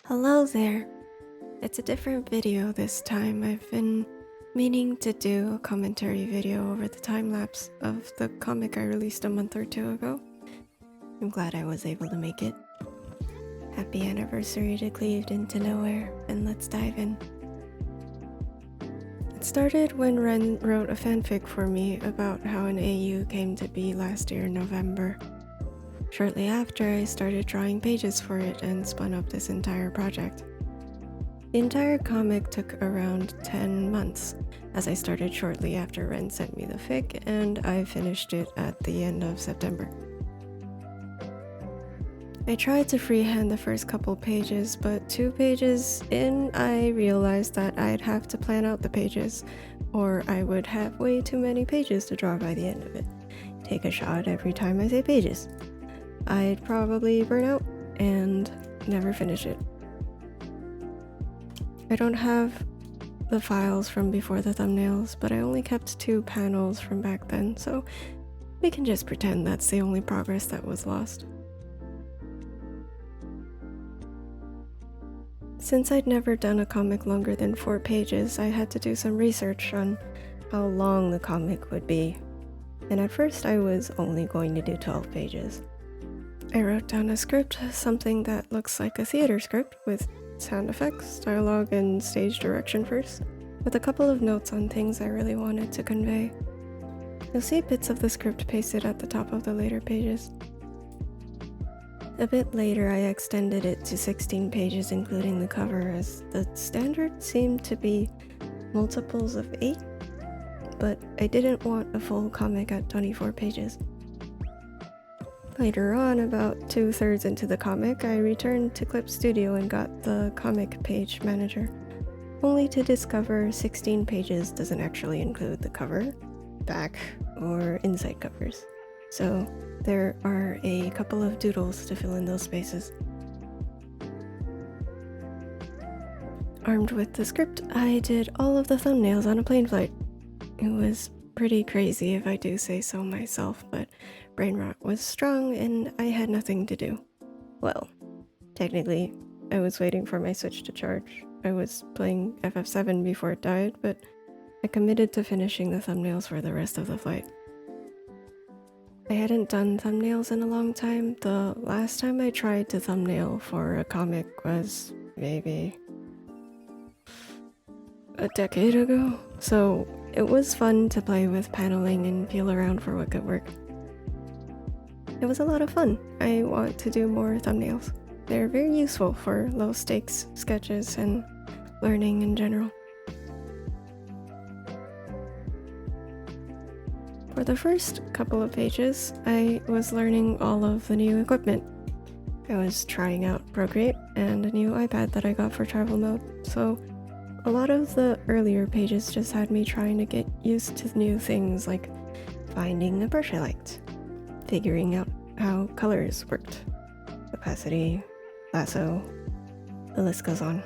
Hello there. It's a different video this time. I've been meaning to do a commentary video over the time-lapse of the comic I released a month or two ago. I'm glad I was able to make it. Happy anniversary to Cleaved Into Nowhere, and let's dive in. It started when Ren wrote a fanfic for me about how an AU came to be last year in November. Shortly after, I started drawing pages for it and spun up this entire project. The entire comic took around 10 months, as I started shortly after Ren sent me the fic, and I finished it at the end of September. I tried to freehand the first couple pages, but 2 pages in, I realized that I'd have to plan out the pages, or I would have way too many pages to draw by the end of it. Take a shot every time I say pages. I'd probably burn out and never finish it. I don't have the files from before the thumbnails, but I only kept 2 panels from back then, so we can just pretend that's the only progress that was lost. Since I'd never done a comic longer than 4 pages, I had to do some research on how long the comic would be, and at first I was only going to do 12 pages. I wrote down a script, something that looks like a theater script with sound effects, dialogue, and stage direction first, with a couple of notes on things I really wanted to convey. You'll see bits of the script pasted at the top of the later pages. A bit later, I extended it to 16 pages including the cover, as the standard seemed to be multiples of 8, but I didn't want a full comic at 24 pages. Later on, about 2/3 into the comic, I returned to Clip Studio and got the comic page manager, only to discover 16 pages doesn't actually include the cover, back, or inside covers. So there are a couple of doodles to fill in those spaces. Armed with the script, I did all of the thumbnails on a plane flight. It was pretty crazy if I do say so myself, but brain rot was strong and I had nothing to do. Well, technically, I was waiting for my Switch to charge. I was playing FF7 before it died, but I committed to finishing the thumbnails for the rest of the flight. I hadn't done thumbnails in a long time. The last time I tried to thumbnail for a comic was maybe a decade ago, so it was fun to play with paneling and feel around for what could work. It was a lot of fun. I want to do more thumbnails. They're very useful for low stakes sketches and learning in general. For the first couple of pages, I was learning all of the new equipment. I was trying out Procreate and a new iPad that I got for travel mode, so a lot of the earlier pages just had me trying to get used to new things like finding a brush I liked, figuring out how colors worked, opacity, lasso, the list goes on.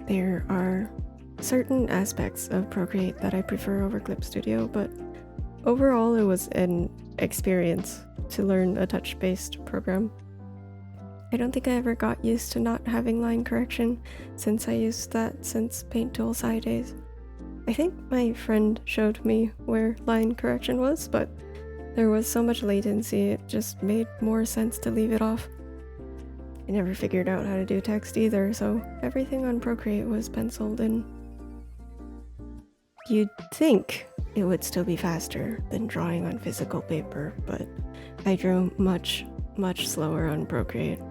There are certain aspects of Procreate that I prefer over Clip Studio, but overall it was an experience to learn a touch-based program. I don't think I ever got used to not having line correction, since I used that since Paint Tool Sci days. I think my friend showed me where line correction was, but there was so much latency it just made more sense to leave it off. I never figured out how to do text either, so everything on Procreate was penciled in. You'd think it would still be faster than drawing on physical paper, but I drew much slower on Procreate.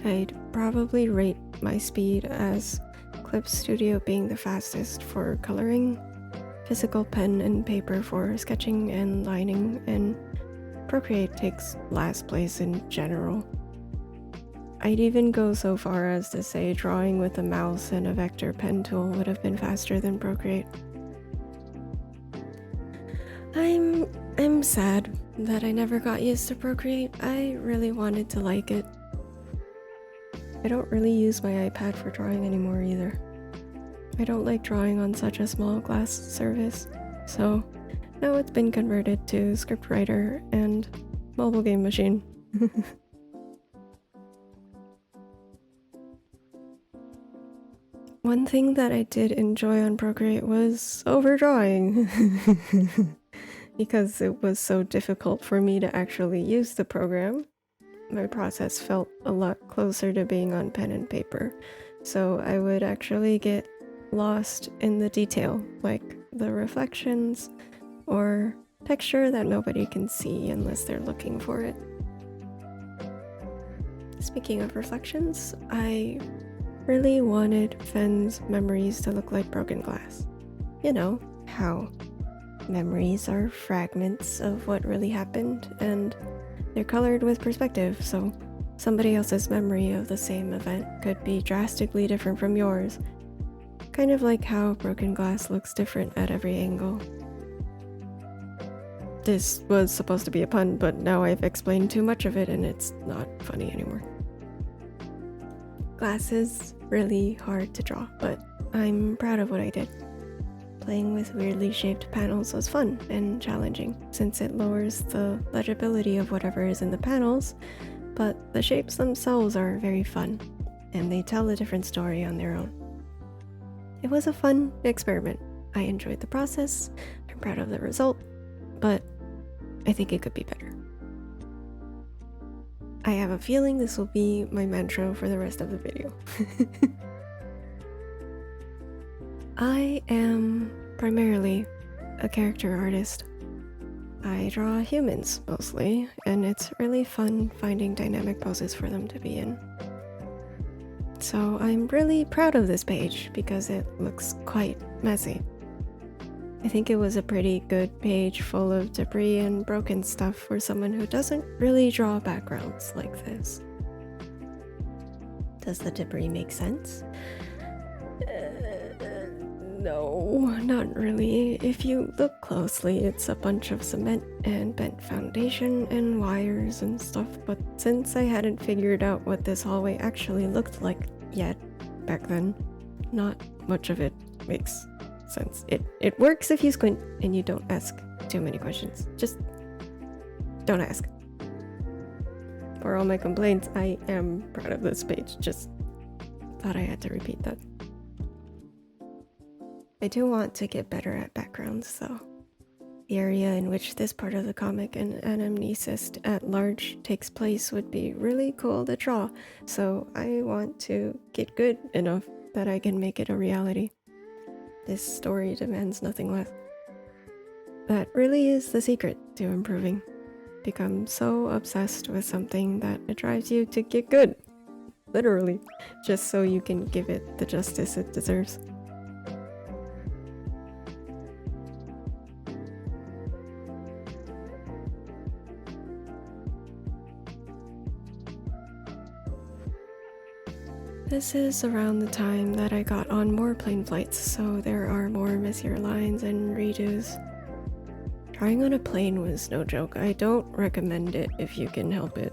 I'd probably rate my speed as Clip Studio being the fastest for coloring, physical pen and paper for sketching and lining, and Procreate takes last place in general. I'd even go so far as to say drawing with a mouse and a vector pen tool would have been faster than Procreate. I'm sad that I never got used to Procreate. I really wanted to like it. I don't really use my iPad for drawing anymore either. I don't like drawing on such a small glass surface, so now it's been converted to scriptwriter and mobile game machine. One thing that I did enjoy on Procreate was overdrawing. Because it was so difficult for me to actually use the program, my process felt a lot closer to being on pen and paper. So I would actually get lost in the detail, like the reflections or texture that nobody can see unless they're looking for it. Speaking of reflections, I really wanted Fen's memories to look like broken glass. You know, how memories are fragments of what really happened, and they're colored with perspective, so somebody else's memory of the same event could be drastically different from yours. Kind of like how broken glass looks different at every angle. This was supposed to be a pun, but now I've explained too much of it and it's not funny anymore. Glass is really hard to draw, but I'm proud of what I did. Playing with weirdly shaped panels was fun and challenging, since it lowers the legibility of whatever is in the panels, but the shapes themselves are very fun, and they tell a different story on their own. It was a fun experiment. I enjoyed the process, I'm proud of the result, but I think it could be better. I have a feeling this will be my mantra for the rest of the video. I am primarily a character artist. I draw humans mostly, and it's really fun finding dynamic poses for them to be in. So I'm really proud of this page because it looks quite messy. I think it was a pretty good page full of debris and broken stuff for someone who doesn't really draw backgrounds like this. Does the debris make sense? No, not really. If you look closely, it's a bunch of cement and bent foundation and wires and stuff, but since I hadn't figured out what this hallway actually looked like yet back then, not much of it makes sense. It works if you squint and you don't ask too many questions. Just don't ask. For all my complaints, I am proud of this page. Just thought I had to repeat that. I do want to get better at backgrounds, though. The area in which this part of the comic and Anamnesis at large takes place would be really cool to draw, so I want to get good enough that I can make it a reality. This story demands nothing less. That really is the secret to improving. Become so obsessed with something that it drives you to get good. Literally, just so you can give it the justice it deserves. This is around the time that I got on more plane flights, so there are more messier lines and redos. Trying on a plane was no joke. I don't recommend it if you can help it.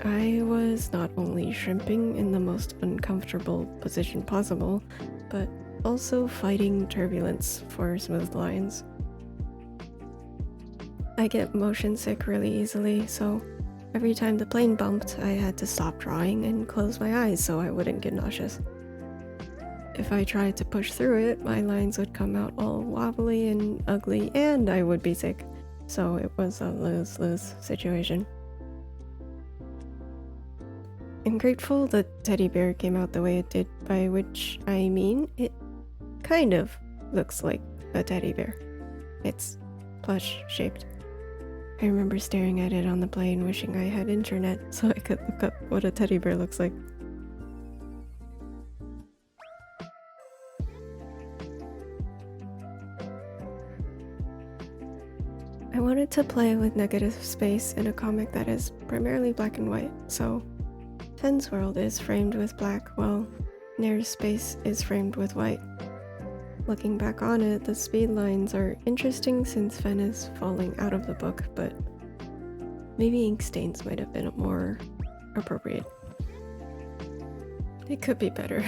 I was not only shrimping in the most uncomfortable position possible, but also fighting turbulence for smooth lines. I get motion sick really easily, so every time the plane bumped, I had to stop drawing and close my eyes so I wouldn't get nauseous. If I tried to push through it, my lines would come out all wobbly and ugly, and I would be sick. So it was a lose-lose situation. I'm grateful the teddy bear came out the way it did, by which I mean it kind of looks like a teddy bear. It's plush-shaped. I remember staring at it on the plane, wishing I had internet so I could look up what a teddy bear looks like. I wanted to play with negative space in a comic that is primarily black and white, so Fen's world is framed with black, while Nair's space is framed with white. Looking back on it, the speed lines are interesting since Fen is falling out of the book, but maybe ink stains might have been more appropriate. It could be better.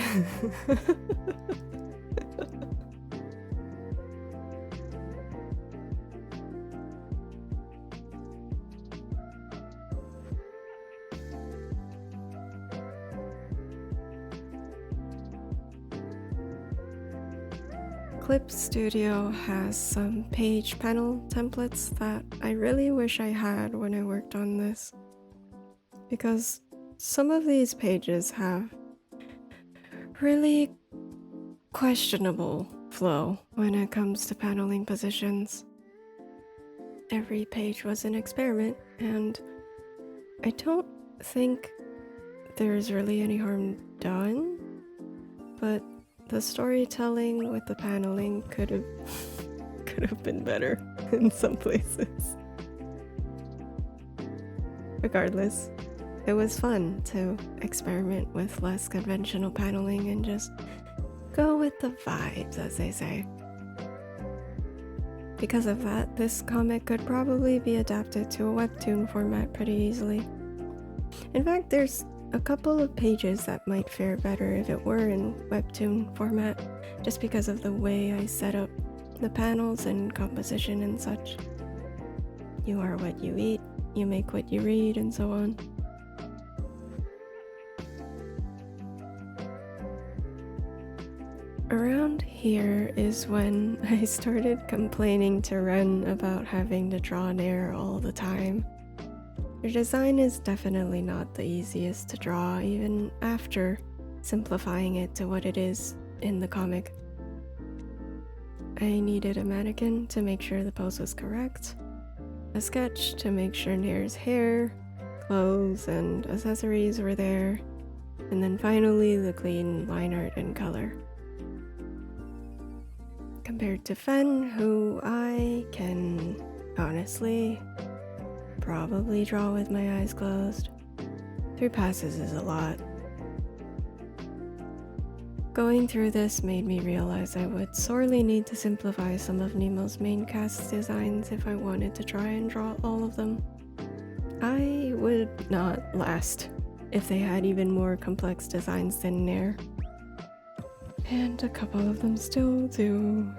Clip Studio has some page panel templates that I really wish I had when I worked on this, because some of these pages have really questionable flow when it comes to paneling positions. Every page was an experiment, and I don't think there's really any harm done, but the storytelling with the paneling could have been better in some places. Regardless, it was fun to experiment with less conventional paneling and just go with the vibes, as they say. Because of that, this comic could probably be adapted to a webtoon format pretty easily. In fact, there's a couple of pages that might fare better if it were in webtoon format, just because of the way I set up the panels and composition and such. You are what you eat, you make what you read, and so on. Around here is when I started complaining to Ren about having to draw Nair all the time. Her design is definitely not the easiest to draw, even after simplifying it to what it is in the comic. I needed a mannequin to make sure the pose was correct, a sketch to make sure Nair's hair, clothes, and accessories were there, and then finally the clean line art and color. Compared to Fen, who I can honestly probably draw with my eyes closed. 3 passes is a lot. Going through this made me realize I would sorely need to simplify some of Nemo's main cast designs if I wanted to try and draw all of them. I would not last if they had even more complex designs than Nair. And a couple of them still do.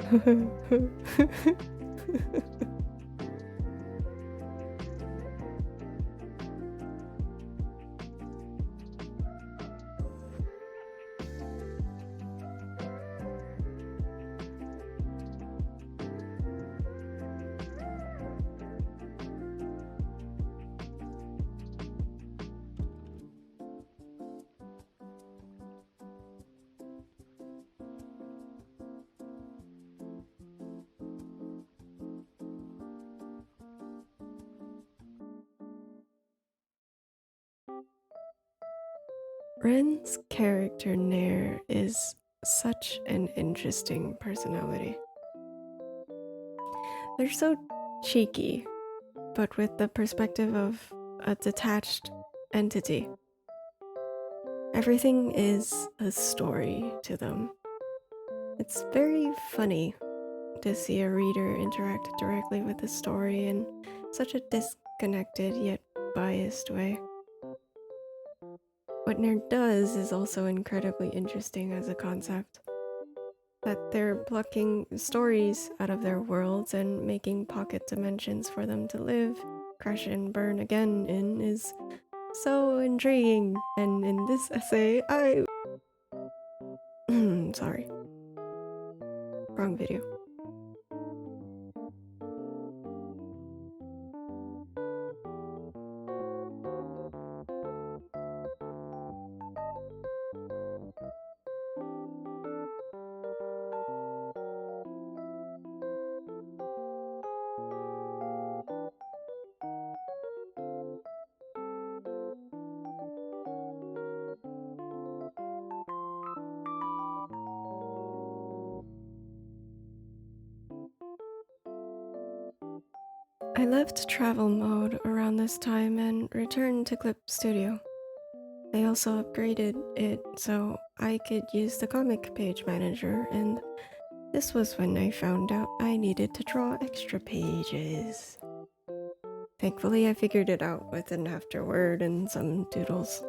Ren's character Nair is such an interesting personality. They're so cheeky, but with the perspective of a detached entity. Everything is a story to them. It's very funny to see a reader interact directly with the story in such a disconnected yet biased way. What Nair does is also incredibly interesting as a concept. That they're plucking stories out of their worlds and making pocket dimensions for them to live, crash and burn again in is so intriguing, and in this essay I... sorry. Wrong video. I left travel mode around this time and returned to Clip Studio. I also upgraded it so I could use the comic page manager, and this was when I found out I needed to draw extra pages. Thankfully, I figured it out with an afterword and some doodles.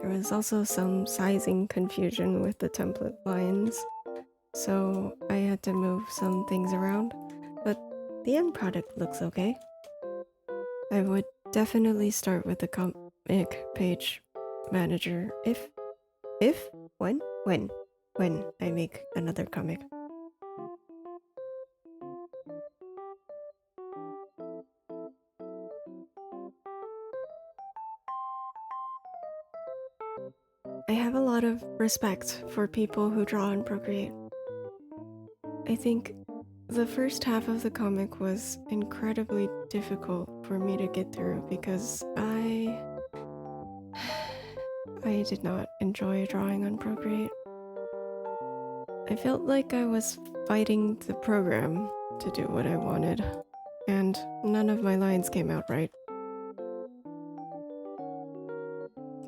There was also some sizing confusion with the template lines, so I had to move some things around, but the end product looks okay. I would definitely start with the comic page manager when I make another comic. I have a lot of respect for people who draw and procreate. I think the first half of the comic was incredibly difficult for me to get through because I did not enjoy drawing on Procreate. I felt like I was fighting the program to do what I wanted, and none of my lines came out right.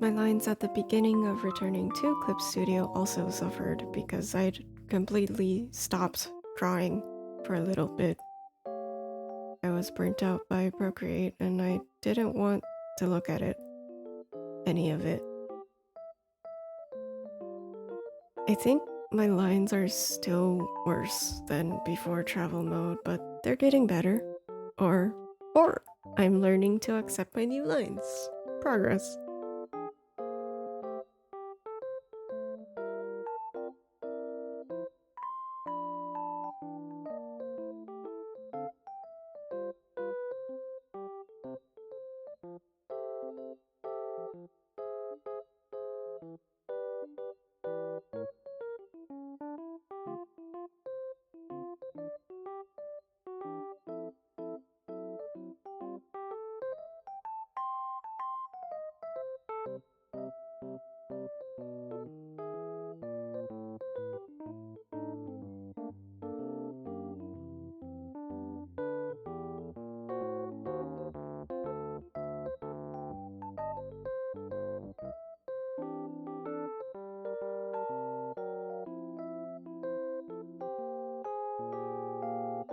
My lines at the beginning of returning to Clip Studio also suffered because I'd completely stopped drawing for a little bit. I was burnt out by Procreate and I didn't want to look at it, any of it. I think my lines are still worse than before travel mode, but they're getting better. Or I'm learning to accept my new lines. Progress.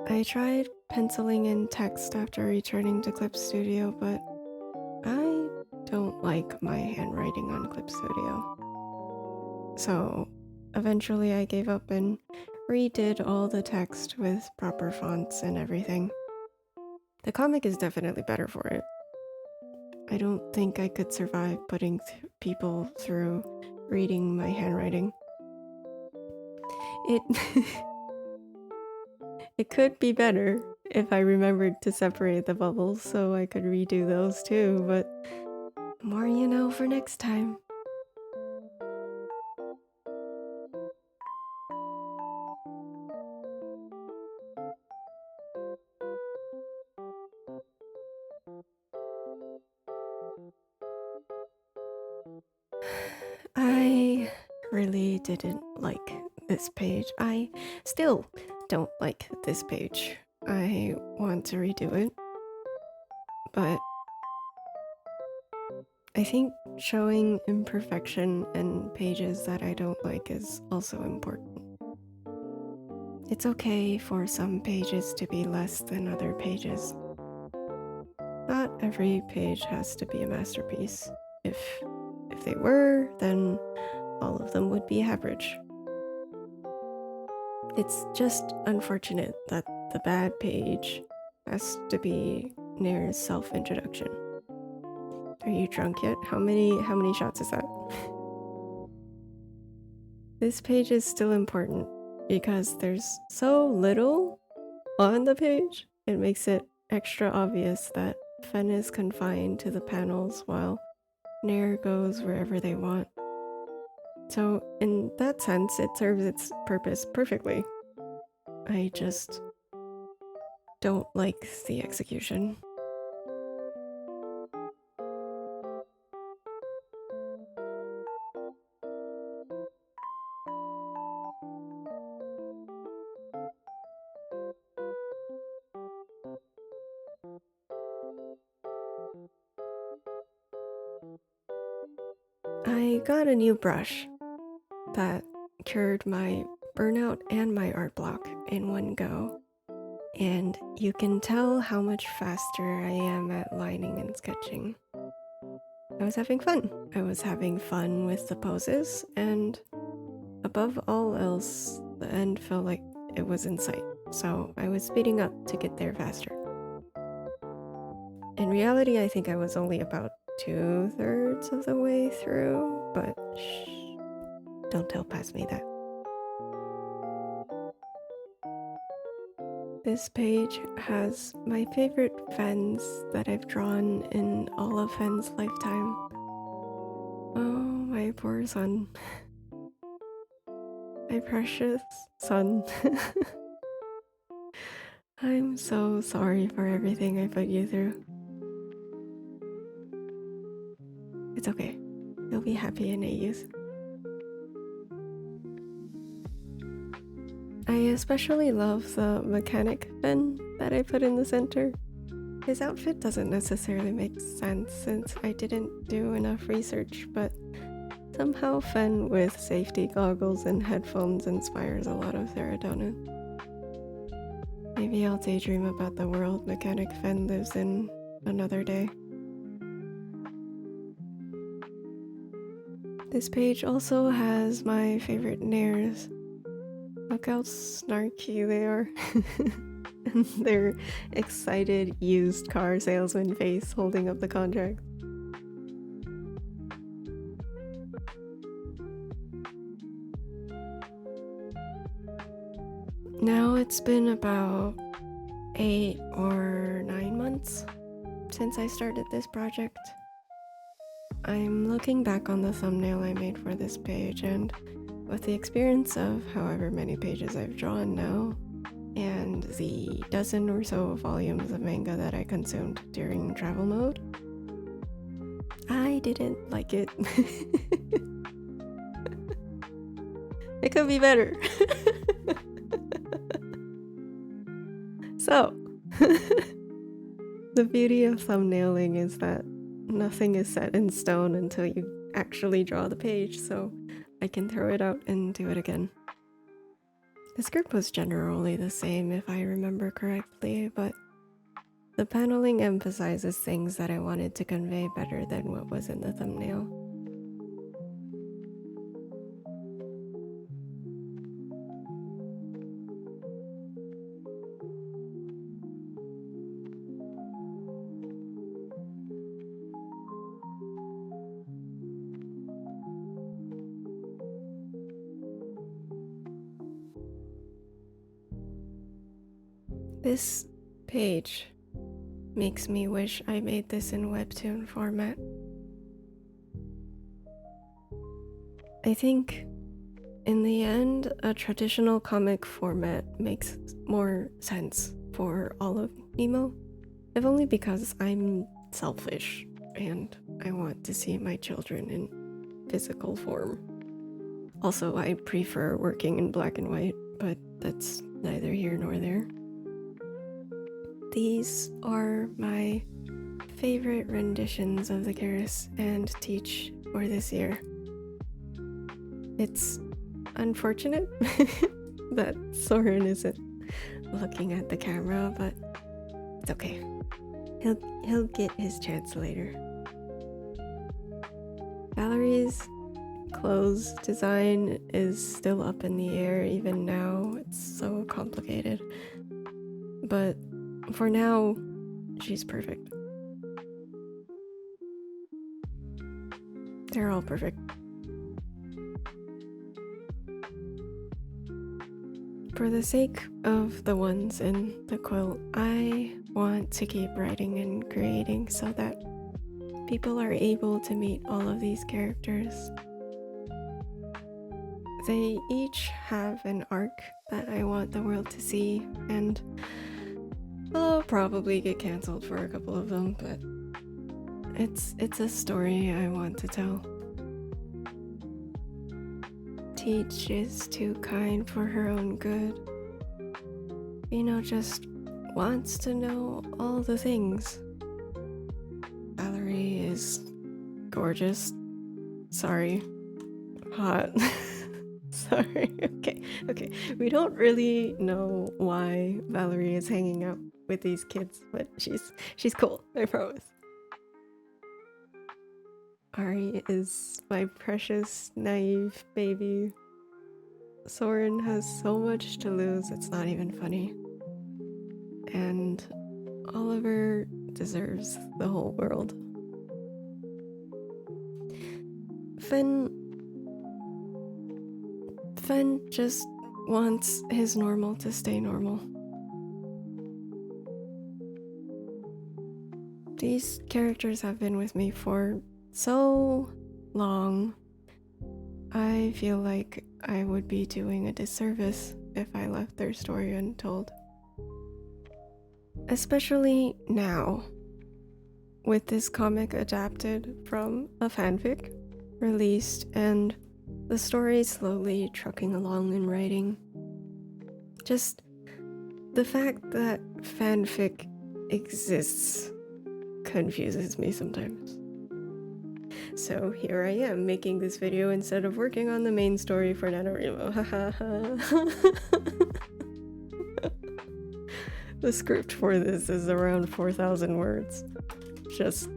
I tried penciling in text after returning to Clip Studio, but I don't like my handwriting on Clip Studio. So eventually I gave up and redid all the text with proper fonts and everything. The comic is definitely better for it. I don't think I could survive putting people through reading my handwriting. It it could be better if I remembered to separate the bubbles so I could redo those too, but more you know for next time. I really didn't like this page. I still don't like this page. I want to redo it, but I think showing imperfection in pages that I don't like is also important. It's okay for some pages to be less than other pages. Not every page has to be a masterpiece. If they were, then all of them would be average. It's just unfortunate that the bad page has to be Nair's self-introduction. Are you drunk yet? How many shots is that? This page is still important because there's so little on the page. It makes it extra obvious that Fen is confined to the panels while Nair goes wherever they want. So in that sense, it serves its purpose perfectly. I just don't like the execution. I got a new brush that cured my burnout and my art block in one go, and you can tell how much faster I am at lining and sketching. I was having fun. I was having fun with the poses, and above all else, the end felt like it was in sight, so I was speeding up to get there faster. In reality, I think I was only about 2/3 of the way through, but shh, don't tell past me that. This page has my favorite Fens that I've drawn in all of Fen's lifetime. Oh my My poor son. My precious son. I'm so sorry for everything I put you through. It's okay. You'll be happy in AUs. I especially love the mechanic Fen that I put in the center. His outfit doesn't necessarily make sense since I didn't do enough research, but somehow Fen with safety goggles and headphones inspires a lot of serotonin. Maybe I'll daydream about the world mechanic Fen lives in another day. This page also has my favorite nairs. Look how snarky they are. And their excited used car salesman face holding up the contract. Now it's been about 8 or 9 months since I started this project. I'm looking back on the thumbnail I made for this page, and with the experience of however many pages I've drawn now, and the dozen or so volumes of manga that I consumed during travel mode, I didn't like it. It could be better. So, the beauty of thumbnailing is that nothing is set in stone until you actually draw the page, so I can throw it out and do it again. The script was generally the same if I remember correctly, but the paneling emphasizes things that I wanted to convey better than what was in the thumbnail. This page makes me wish I made this in webtoon format. I think in the end, a traditional comic format makes more sense for all of Nemo, if only because I'm selfish and I want to see my children in physical form. Also, I prefer working in black and white, but that's neither here nor there. These are my favorite renditions of the Karis and Teach for this year. It's unfortunate that Soren isn't looking at the camera, but it's okay. He'll get his chance later. Valerie's clothes design is still up in the air even now. It's so complicated. But for now, she's perfect. They're all perfect. For the sake of the ones in the quilt, I want to keep writing and creating so that people are able to meet all of these characters. They each have an arc that I want the world to see, and I'll probably get cancelled for a couple of them, but it's a story I want to tell. Teach is too kind for her own good. Ino just wants to know all the things. Valerie is gorgeous. Sorry. Hot. Sorry. Okay. We don't really know why Valerie is hanging out with these kids, but she's cool, I promise. Ari is my precious, naive baby. Soren has so much to lose, it's not even funny. And Oliver deserves the whole world. Fen just wants his normal to stay normal. These characters have been with me for so long, I feel like I would be doing a disservice if I left their story untold. Especially now, with this comic adapted from a fanfic, released, and the story slowly trucking along in writing. Just the fact that fanfic exists confuses me sometimes. So here I am making this video instead of working on the main story for NaNoWriMo. The script for this is around 4,000 words. Just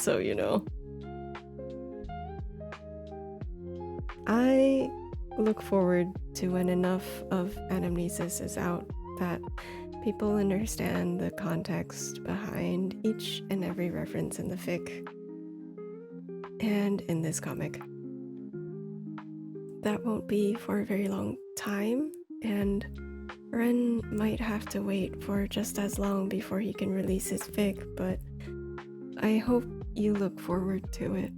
so you know. I look forward to when enough of Anamnesis is out that people understand the context behind each and every reference in the fic and in this comic. That won't be for a very long time, and Ren might have to wait for just as long before he can release his fic, but I hope you look forward to it.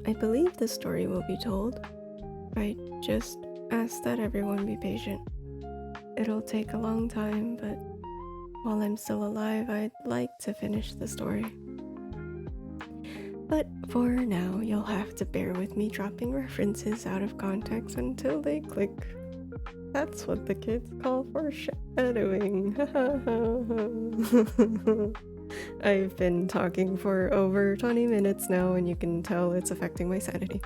I believe the story will be told. I just ask that everyone be patient. It'll take a long time, but while I'm still alive, I'd like to finish the story. But for now, you'll have to bear with me dropping references out of context until they click. That's what the kids call foreshadowing. I've been talking for over 20 minutes now, and you can tell it's affecting my sanity.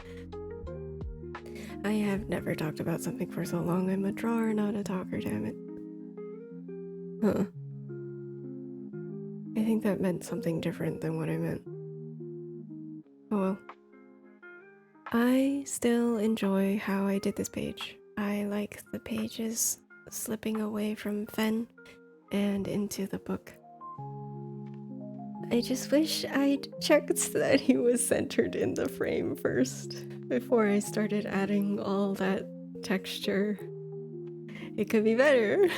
I have never talked about something for so long. I'm a drawer, not a talker, damn it. Huh. I think that meant something different than what I meant. Oh well. I still enjoy how I did this page. I like the pages slipping away from Fen and into the book. I just wish I'd checked that he was centered in the frame first before I started adding all that texture. It could be better.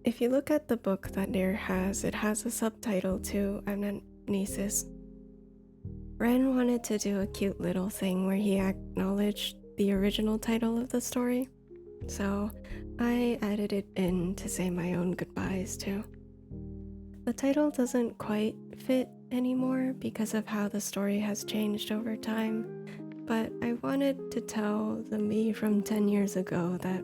If you look at the book that Nair has, it has a subtitle to Anamnesis. Ren wanted to do a cute little thing where he acknowledged the original title of the story, so I added it in to say my own goodbyes too. The title doesn't quite fit anymore because of how the story has changed over time, but I wanted to tell the me from 10 years ago that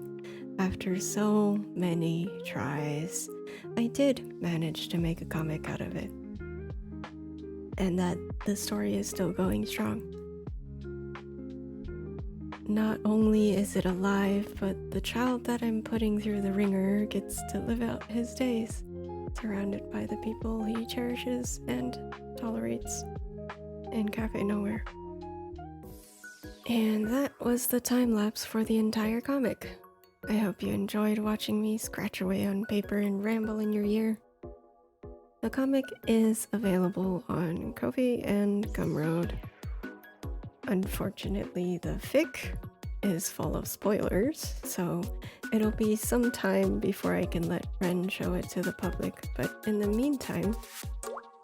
after so many tries, I did manage to make a comic out of it. And that the story is still going strong. Not only is it alive, but the child that I'm putting through the ringer gets to live out his days, surrounded by the people he cherishes and tolerates in Cafe Nowhere. And that was the time lapse for the entire comic. I hope you enjoyed watching me scratch away on paper and ramble in your ear. The comic is available on Ko-fi and Gumroad. Unfortunately, the fic is full of spoilers, so it'll be some time before I can let Ren show it to the public, but in the meantime,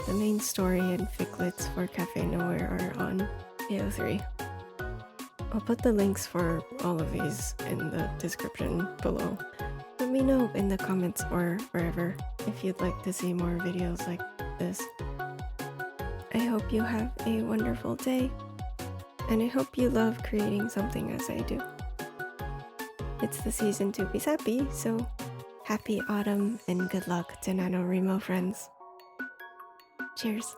the main story and ficlets for Cafe Nowhere are on AO3. I'll put the links for all of these in the description below. Let me know in the comments or wherever if you'd like to see more videos like this. I hope you have a wonderful day, and I hope you love creating something as I do. It's the season to be sappy, so happy autumn and good luck to NaNoWriMo friends. Cheers!